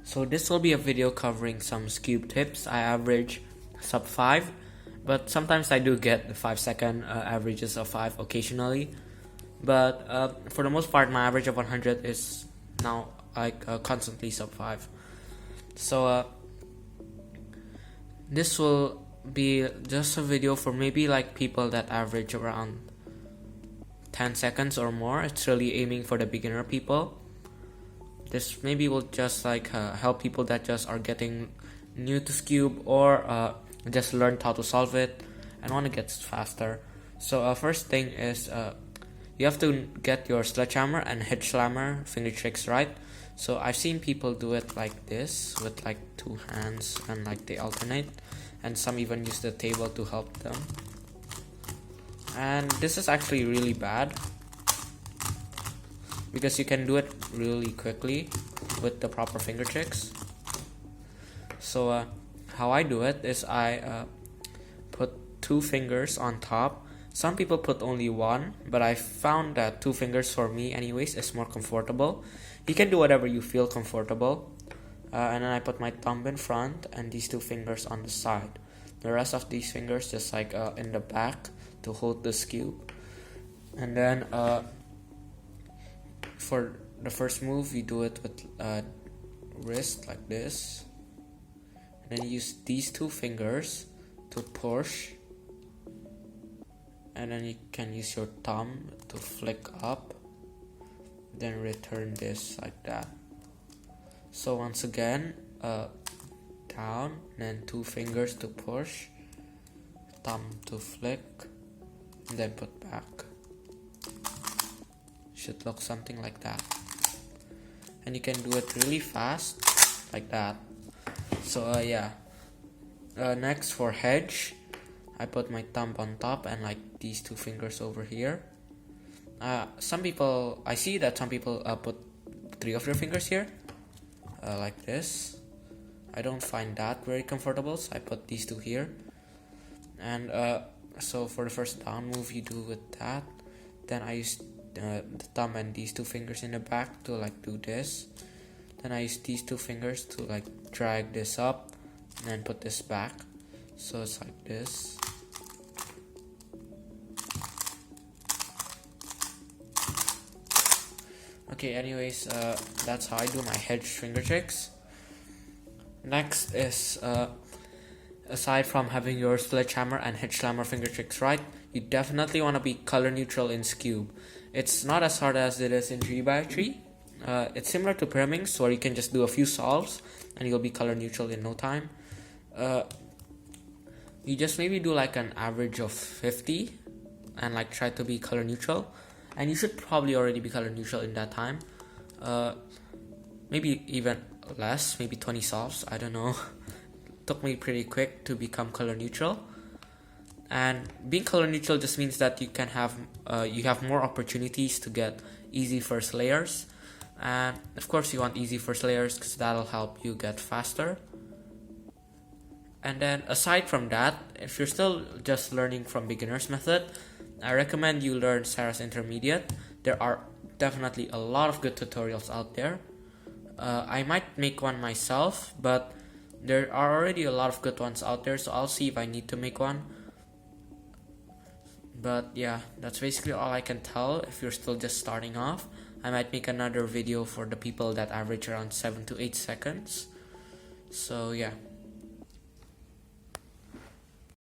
So this will be a video covering some Skewb tips. I average sub 5, but sometimes I do get the 5-second averages of 5 occasionally. But for the most part, my average of 100 is now like constantly sub 5. So this will be just a video for maybe like people that average around 10 seconds or more. It's really aiming for the beginner people. This maybe will just like help people that just are getting new to Skewb or just learned how to solve it and want to get faster. So first thing is you have to get your sledgehammer and head slammer finger tricks right. So I've seen people do it like this with like 2 hands and like they alternate, and some even use the table to help them. And this is actually really bad because you can do it really quickly with the proper finger tricks. So how I do it is I put 2 fingers on top. Some people put only 1, but I found that 2 fingers for me anyways is more comfortable. You can do whatever you feel comfortable. And then I put my thumb in front and these 2 fingers on the side. The rest of these fingers just like in the back to hold the Skewb. And then for the first move, you do it with wrist like this. And then use these 2 fingers to push. And then you can use your thumb to flick up. Then return this like that. So once again, down, then 2 fingers to push, thumb to flick, and then put back. Should look something like that. And you can do it really fast, like that. So yeah. Next for hedge, I put my thumb on top and like these 2 fingers over here. Some people, I see that some people put 3 of their fingers here, like this. I don't find that very comfortable, so I put these 2 here. And so for the first down move, you do with that. Then I use the thumb and these 2 fingers in the back to like do this. Then I use these 2 fingers to like drag this up and then put this back. So it's like this. Okay, anyways, that's how I do my hedge finger tricks. Next is, aside from having your sledgehammer and hedge slammer finger tricks right, you definitely want to be color neutral in Skewb. It's not as hard as it is in 3x3. It's similar to pyramings where you can just do a few solves and you'll be color neutral in no time. You just maybe do like an average of 50 and like try to be color neutral. And you should probably already be color neutral in that time. Maybe even less, maybe 20 solves, I don't know. Took me pretty quick to become color neutral. And being color neutral just means that you can have you have more opportunities to get easy first layers. And of course you want easy first layers because that'll help you get faster. And then aside from that, if you're still just learning from beginner's method, I recommend you learn Sarah's Intermediate. There are definitely a lot of good tutorials out there. I might make one myself, but there are already a lot of good ones out there, so I'll see if I need to make one. But yeah, that's basically all I can tell if you're still just starting off. I might make another video for the people that average around 7 to 8 seconds. So yeah.